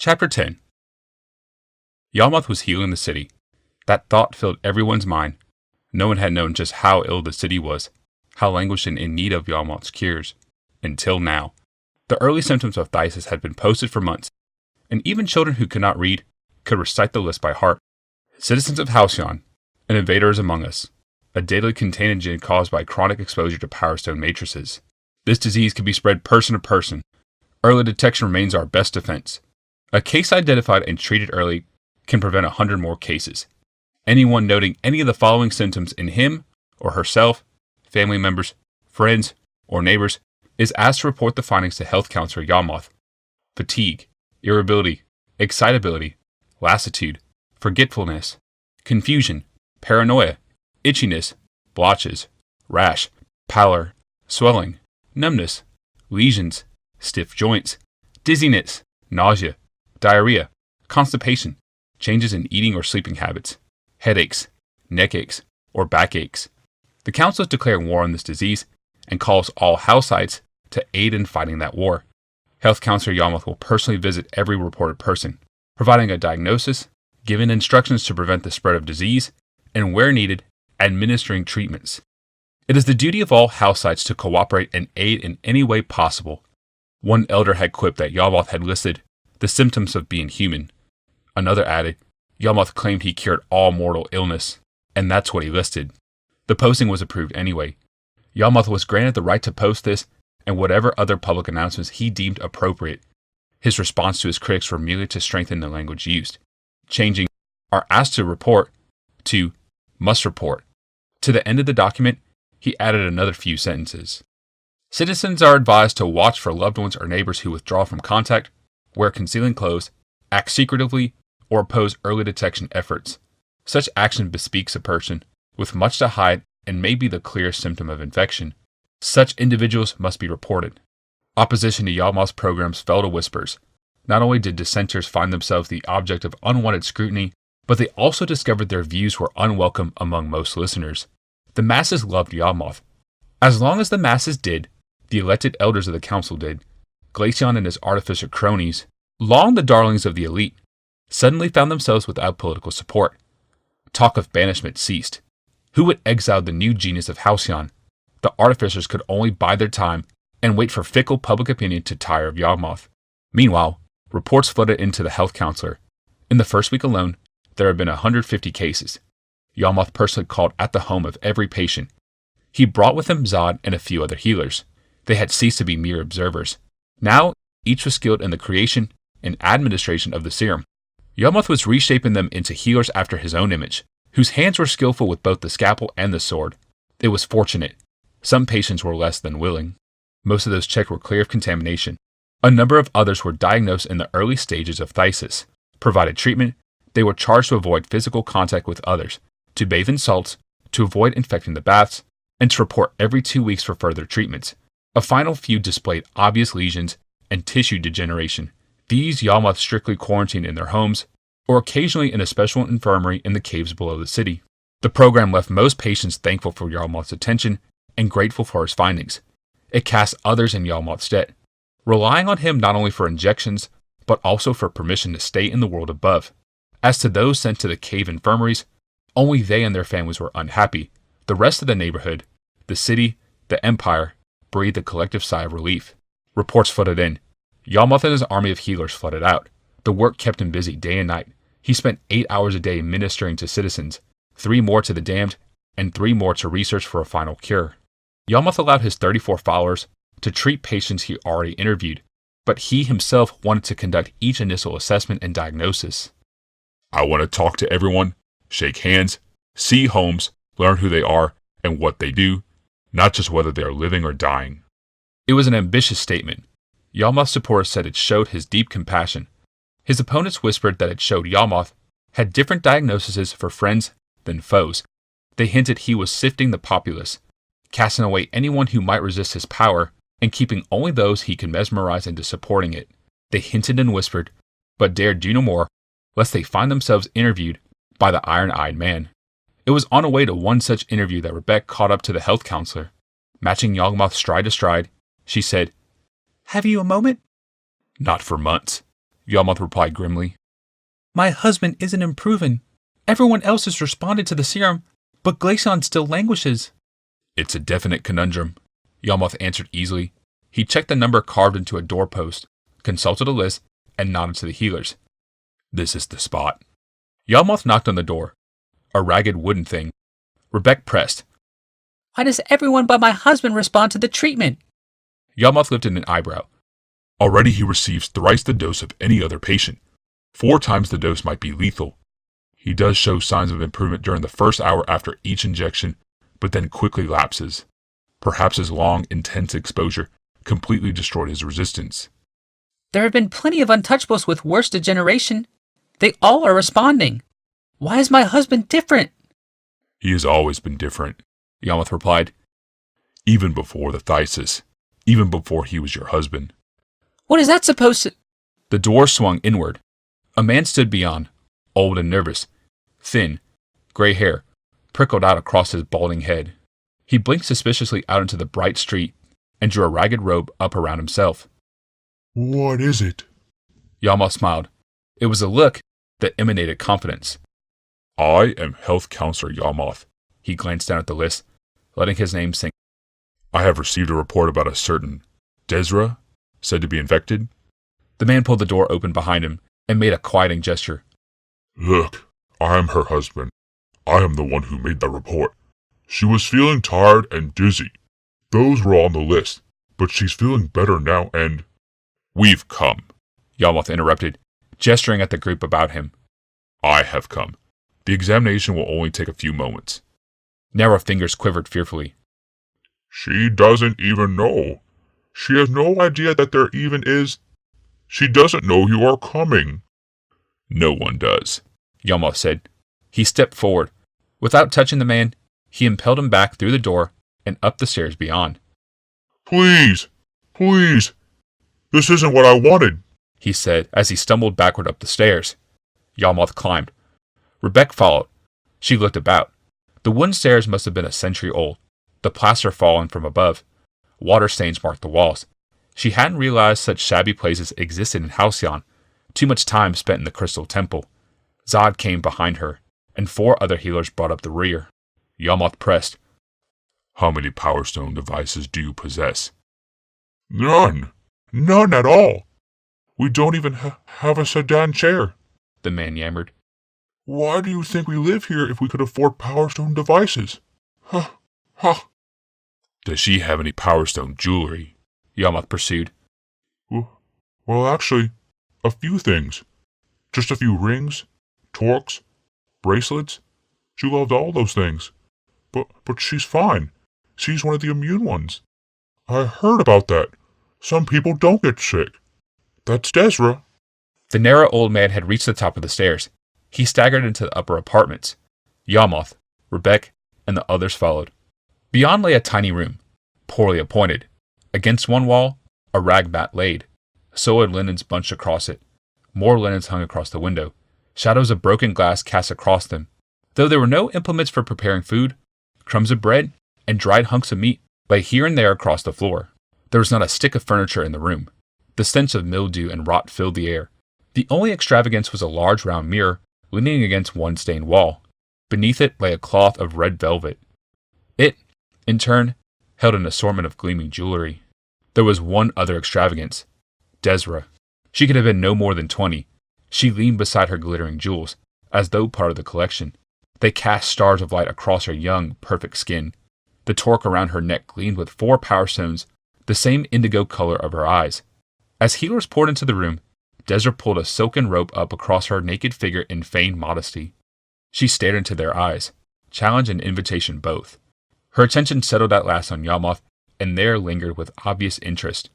Chapter 10. Yamath was healing the city. That thought filled everyone's mind. No one had known just how ill the city was, how languishing in need of Yamath's cures. Until now. The early symptoms of phthisis had been posted for months, and even children who could not read could recite the list by heart. Citizens of Halcyon, an invader is among us, a deadly contagion caused by chronic exposure to Power Stone matrices. This disease can be spread person to person. Early detection remains our best defense. A case identified and treated early can prevent 100 more cases. Anyone noting any of the following symptoms in him or herself, family members, friends, or neighbors is asked to report the findings to health counselor Yamath. Fatigue, irritability, excitability, lassitude, forgetfulness, confusion, paranoia, itchiness, blotches, rash, pallor, swelling, numbness, lesions, stiff joints, dizziness, nausea, diarrhea, constipation, changes in eating or sleeping habits, headaches, neck aches, or backaches. The council is declaring war on this disease and calls all Halcytes to aid in fighting that war. Health counselor Yamath will personally visit every reported person, providing a diagnosis, giving instructions to prevent the spread of disease, and where needed, administering treatments. It is the duty of all Halcytes to cooperate and aid in any way possible. One elder had quipped that Yamath had listed the symptoms of being human. Another added, Yamath claimed he cured all mortal illness, and that's what he listed. The posting was approved anyway. Yamath was granted the right to post this and whatever other public announcements he deemed appropriate. His response to his critics were merely to strengthen the language used, changing "are asked to report" to "must report." To the end of the document, he added another few sentences. Citizens are advised to watch for loved ones or neighbors who withdraw from contact, wear concealing clothes, act secretively, or oppose early detection efforts. Such action bespeaks a person with much to hide and may be the clearest symptom of infection. Such individuals must be reported. Opposition to Yamath's programs fell to whispers. Not only did dissenters find themselves the object of unwanted scrutiny, but they also discovered their views were unwelcome among most listeners. The masses loved Yamath. As long as the masses did, the elected elders of the council did. Glaceon and his artificer cronies, long the darlings of the elite, suddenly found themselves without political support. Talk of banishment ceased. Who had exiled the new genius of Halcyon? The artificers could only bide their time and wait for fickle public opinion to tire of Yamath. Meanwhile, reports flooded into the health counselor. In the first week alone, there had been 150 cases. Yamath personally called at the home of every patient. He brought with him Zod and a few other healers. They had ceased to be mere observers. Now, each was skilled in the creation and administration of the serum. Yamath was reshaping them into healers after his own image, whose hands were skillful with both the scalpel and the sword. It was fortunate. Some patients were less than willing. Most of those checked were clear of contamination. A number of others were diagnosed in the early stages of phthisis. Provided treatment, they were charged to avoid physical contact with others, to bathe in salts, to avoid infecting the baths, and to report every 2 weeks for further treatments. A final few displayed obvious lesions and tissue degeneration. These Yamath strictly quarantined in their homes, or occasionally in a special infirmary in the caves below the city. The program left most patients thankful for Yamath's attention and grateful for his findings. It cast others in Yamath's debt, relying on him not only for injections, but also for permission to stay in the world above. As to those sent to the cave infirmaries, only they and their families were unhappy. The rest of the neighborhood, the city, the empire, breathed a collective sigh of relief. Reports flooded in. Yamath and his army of healers flooded out. The work kept him busy day and night. He spent 8 hours a day ministering to citizens, 3 more to the damned, and 3 more to research for a final cure. Yamath allowed his 34 followers to treat patients he already interviewed, but he himself wanted to conduct each initial assessment and diagnosis. I want to talk to everyone, shake hands, see homes, learn who they are and what they do, not just whether they are living or dying. It was an ambitious statement. Yamath's supporters said it showed his deep compassion. His opponents whispered that it showed Yamath had different diagnoses for friends than foes. They hinted he was sifting the populace, casting away anyone who might resist his power, and keeping only those he could mesmerize into supporting it. They hinted and whispered, but dared do no more, lest they find themselves interviewed by the iron-eyed man. It was on a way to one such interview that Rebecca caught up to the health counselor. Matching Yamath stride to stride, she said, "Have you a moment?" "Not for months." Yamath replied grimly. My husband isn't improving. Everyone else has responded to the serum, but Glaceon still languishes. It's a definite conundrum, Yamath answered easily. He checked the number carved into a doorpost, consulted a list, and nodded to the healers. This is the spot. Yamath knocked on the door. A ragged wooden thing. Rebecca pressed. Why does everyone but my husband respond to the treatment? Yamath lifted an eyebrow. Already he receives thrice the dose of any other patient. 4 times the dose might be lethal. He does show signs of improvement during the first hour after each injection, but then quickly lapses. Perhaps his long, intense exposure completely destroyed his resistance. There have been plenty of untouchables with worse degeneration. They all are responding. Why is my husband different? He has always been different, Yamath replied. Even before the phthisis. Even before he was your husband. What is that supposed to... The door swung inward. A man stood beyond, old and nervous. Thin, gray hair, prickled out across his balding head. He blinked suspiciously out into the bright street and drew a ragged robe up around himself. What is it? Yama smiled. It was a look that emanated confidence. I am Health Counselor Yamath. He glanced down at the list, letting his name sink. I have received a report about a certain Desura, said to be infected. The man pulled the door open behind him and made a quieting gesture. Look, I am her husband. I am the one who made the report. She was feeling tired and dizzy. Those were all on the list, but she's feeling better now and... We've come, Yamath interrupted, gesturing at the group about him. I have come. The examination will only take a few moments. Narrow fingers quivered fearfully. She doesn't even know. She has no idea that there even is... She doesn't know you are coming. No one does, Yamath said. He stepped forward. Without touching the man, he impelled him back through the door and up the stairs beyond. Please, please. This isn't what I wanted, he said as he stumbled backward up the stairs. Yamath climbed. Rebecca followed. She looked about. The wooden stairs must have been a century old, the plaster fallen from above. Water stains marked the walls. She hadn't realized such shabby places existed in Halcyon. Too much time spent in the Crystal Temple. Zod came behind her, and 4 other healers brought up the rear. Yamath pressed. How many Power Stone devices do you possess? None. None at all. We don't even have a sedan chair, the man yammered. Why do you think we live here if we could afford Power Stone devices? Huh. Does she have any Power Stone jewelry? Yamath pursued. Well, actually, a few things. Just a few rings, torques, bracelets. She loved all those things. But she's fine. She's one of the immune ones. I heard about that. Some people don't get sick. That's Desura. The narrow old man had reached the top of the stairs. He staggered into the upper apartments. Yamath, Rebecca, and the others followed. Beyond lay a tiny room, poorly appointed. Against one wall, a rag mat laid. Soiled linens bunched across it. More linens hung across the window. Shadows of broken glass cast across them. Though there were no implements for preparing food, crumbs of bread and dried hunks of meat lay here and there across the floor. There was not a stick of furniture in the room. The stench of mildew and rot filled the air. The only extravagance was a large round mirror leaning against one stained wall. Beneath it lay a cloth of red velvet. It, in turn, held an assortment of gleaming jewelry. There was one other extravagance. Desura. She could have been no more than 20. She leaned beside her glittering jewels, as though part of the collection. They cast stars of light across her young, perfect skin. The torque around her neck gleamed with 4 power stones, the same indigo color of her eyes. As healers poured into the room, Desura pulled a silken rope up across her naked figure in feigned modesty. She stared into their eyes, challenge and invitation both. Her attention settled at last on Yamath, and there lingered with obvious interest.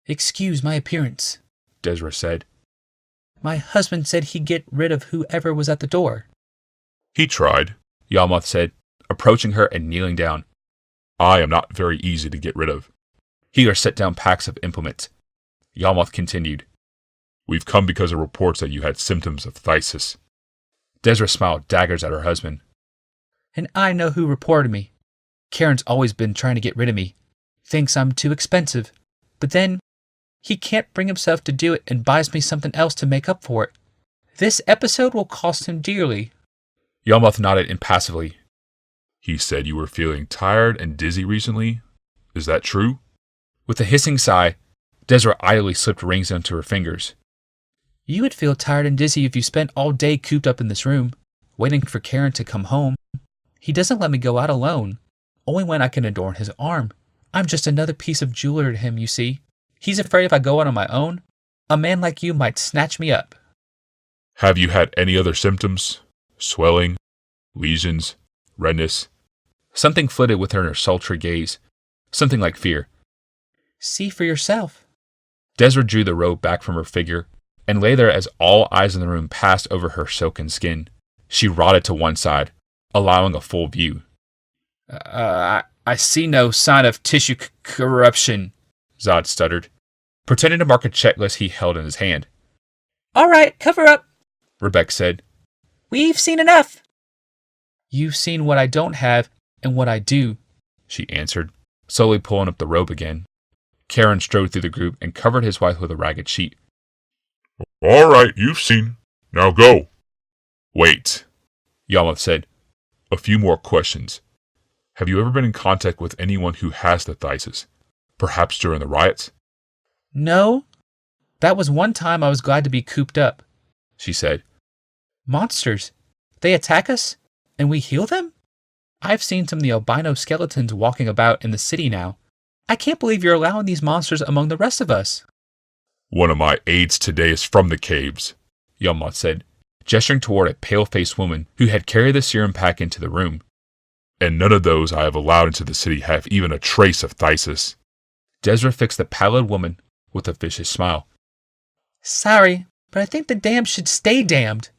Excuse my appearance, Desura said. My husband said he'd get rid of whoever was at the door. He tried, Yamath said, approaching her and kneeling down. I am not very easy to get rid of. Healer set down packs of implements. Yamath continued. We've come because of reports that you had symptoms of phthisis. Desura smiled daggers at her husband. And I know who reported me. Karen's always been trying to get rid of me. Thinks I'm too expensive. But then, He can't bring himself to do it and buys me something else to make up for it. This episode will cost him dearly. Yamath nodded impassively. He said you were feeling tired and dizzy recently. Is that true? With a hissing sigh, Desura idly slipped rings onto her fingers. You would feel tired and dizzy if you spent all day cooped up in this room, waiting for Karen to come home. He doesn't let me go out alone, only when I can adorn his arm. I'm just another piece of jewelry to him, you see. He's afraid if I go out on my own, a man like you might snatch me up. Have you had any other symptoms? Swelling? Lesions? Redness? Something flitted with her in her sultry gaze. Something like fear. See for yourself. Desura drew the robe back from her figure and lay there as all eyes in the room passed over her silken skin. She rotted to one side, allowing a full view. I see no sign of tissue corruption, Zod stuttered, pretending to mark a checklist he held in his hand. All right, cover up, Rebecca said. We've seen enough. You've seen what I don't have and what I do, she answered, slowly pulling up the robe again. Karen strode through the group and covered his wife with a ragged sheet. All right, you've seen. Now go. Wait, Yamath said. A few more questions. Have you ever been in contact with anyone who has the thysis? Perhaps during the riots? No. That was one time I was glad to be cooped up, she said. Monsters. They attack us, and we heal them? I've seen some of the albino skeletons walking about in the city now. I can't believe you're allowing these monsters among the rest of us. One of my aides today is from the caves, Yamath said, gesturing toward a pale-faced woman who had carried the serum pack into the room. And none of those I have allowed into the city have even a trace of thysis. Desura fixed the pallid woman with a vicious smile. Sorry, but I think the dam should stay damned.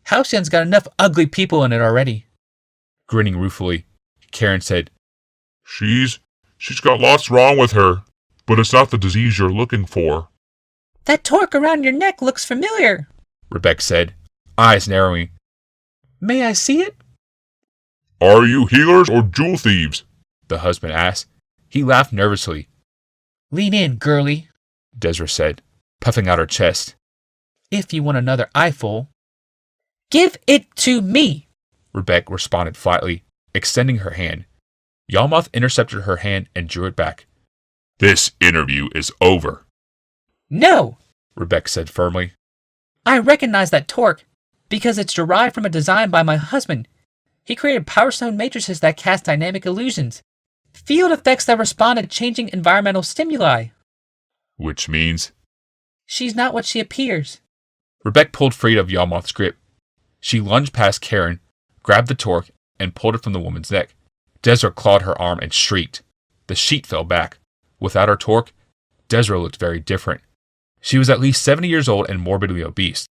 Halcyon's got enough ugly people in it already. Grinning ruefully, Karen said, She's got lots wrong with her, but it's not the disease you're looking for. That torque around your neck looks familiar, Rebecca said, eyes narrowing. May I see it? Are you healers or jewel thieves? The husband asked. He laughed nervously. Lean in, girlie, Desura said, puffing out her chest. If you want another eyeful. Give it to me, Rebecca responded flatly, extending her hand. Yamath intercepted her hand and drew it back. This interview is over. No, Rebecca said firmly. I recognize that torque because it's derived from a design by my husband. He created Power Stone matrices that cast dynamic illusions, field effects that respond to changing environmental stimuli. Which means? She's not what she appears. Rebecca pulled free of Yamath's grip. She lunged past Karen, grabbed the torque, and pulled it from the woman's neck. Desura clawed her arm and shrieked. The sheet fell back. Without her torque, Desura looked very different. She was at least 70 years old and morbidly obese.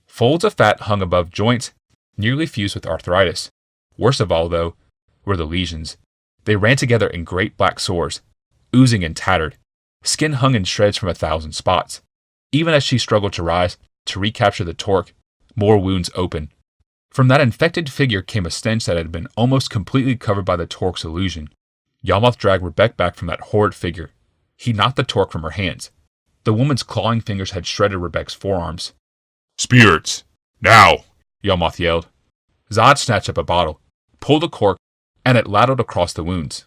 Folds of fat hung above joints, nearly fused with arthritis. Worst of all, though, were the lesions. They ran together in great black sores, oozing and tattered. Skin hung in shreds from 1,000 spots. Even as she struggled to rise, to recapture the torque, more wounds opened. From that infected figure came a stench that had been almost completely covered by the torque's illusion. Yamath dragged Rebecca back from that horrid figure. He knocked the torque from her hands. The woman's clawing fingers had shredded Rebecca's forearms. Spirits! Now! Yamath yelled. Zod snatched up a bottle, pulled the cork, and it ladled across the wounds.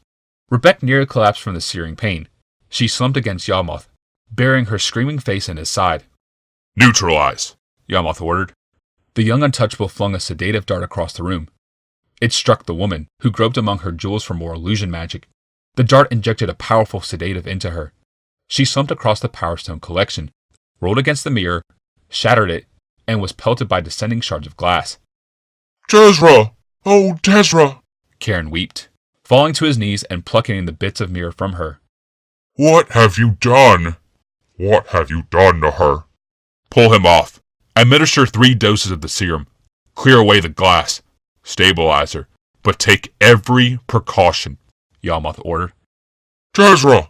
Rebecca nearly collapsed from the searing pain. She slumped against Yamath, burying her screaming face in his side. Neutralize! Yamath ordered. The young untouchable flung a sedative dart across the room. It struck the woman, who groped among her jewels for more illusion magic. The dart injected a powerful sedative into her. She slumped across the Power Stone collection, rolled against the mirror, shattered it, and was pelted by descending shards of glass. Desura! Oh, Desura! Karen wept, falling to his knees and plucking the bits of mirror from her. What have you done? What have you done to her? Pull him off. Administer 3 doses of the serum. Clear away the glass. Stabilize her. But take every precaution, Yamath ordered. Desura!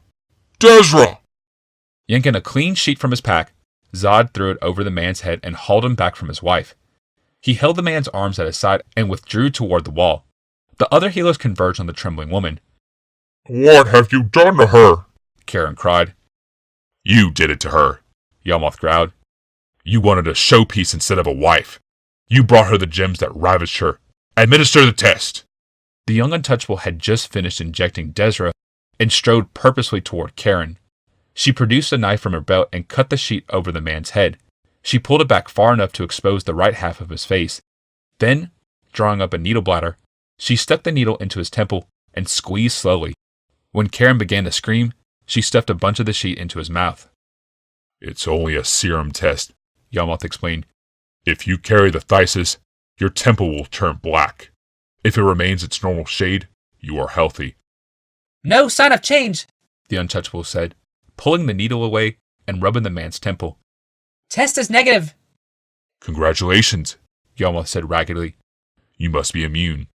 Desura! Yanking a clean sheet from his pack, Zod threw it over the man's head and hauled him back from his wife. He held the man's arms at his side and withdrew toward the wall. The other healers converged on the trembling woman. What have you done to her? Karen cried. You did it to her, Yamath growled. You wanted a showpiece instead of a wife. You brought her the gems that ravished her. Administer the test. The young untouchable had just finished injecting Desura and strode purposely toward Karen. She produced a knife from her belt and cut the sheet over the man's head. She pulled it back far enough to expose the right half of his face. Then, drawing up a needle bladder, she stuck the needle into his temple and squeezed slowly. When Karen began to scream, she stuffed a bunch of the sheet into his mouth. It's only a serum test, Yamath explained. If you carry the phthisis, your temple will turn black. If it remains its normal shade, you are healthy. No sign of change, The untouchable said, pulling the needle away and rubbing the man's temple. Test is negative. Congratulations, Yama said raggedly. You must be immune,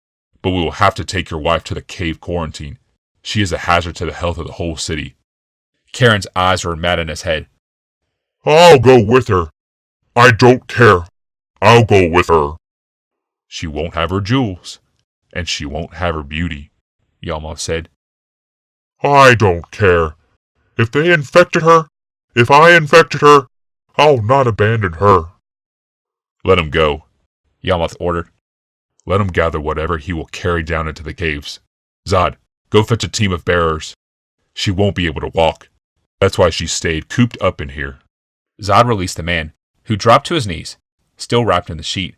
but we will have to take your wife to the cave quarantine. She is a hazard to the health of the whole city. Karen's eyes were mad in his head. I'll go with her. I don't care. I'll go with her. She won't have her jewels, and she won't have her beauty, Yama said. I don't care. If I infected her, I'll not abandon her. Let him go, Yamath ordered. Let him gather whatever he will carry down into the caves. Zod, go fetch a team of bearers. She won't be able to walk. That's why she stayed cooped up in here. Zod released the man, who dropped to his knees, still wrapped in the sheet.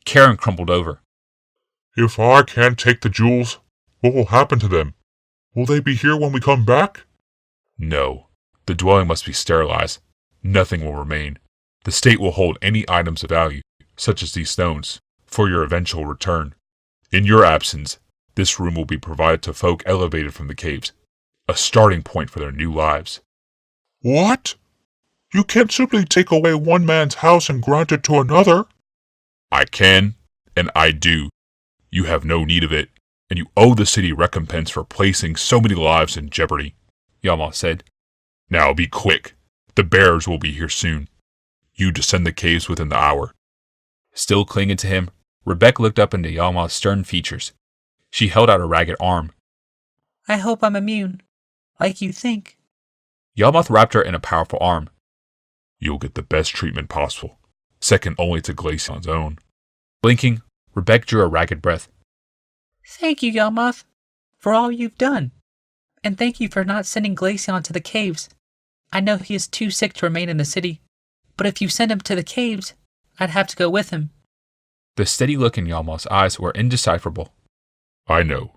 Karen crumpled over. If I can't take the jewels, what will happen to them? Will they be here when we come back? No. The dwelling must be sterilized. Nothing will remain. The state will hold any items of value, such as these stones, for your eventual return. In your absence, this room will be provided to folk elevated from the caves, a starting point for their new lives. What? You can't simply take away one man's house and grant it to another. I can, and I do. You have no need of it, and you owe the city recompense for placing so many lives in jeopardy, Yama said. Now be quick. The bearers will be here soon. You descend the caves within the hour. Still clinging to him, Rebecca looked up into Yama's stern features. She held out a ragged arm. I hope I'm immune, like you think. Yamath wrapped her in a powerful arm. You'll get the best treatment possible, second only to Glacion's own. Blinking, Rebecca drew a ragged breath. Thank you, Yamath, for all you've done. And thank you for not sending Glacion to the caves. I know he is too sick to remain in the city, but if you send him to the caves, I'd have to go with him. The steady look in Yama's eyes were indecipherable. I know.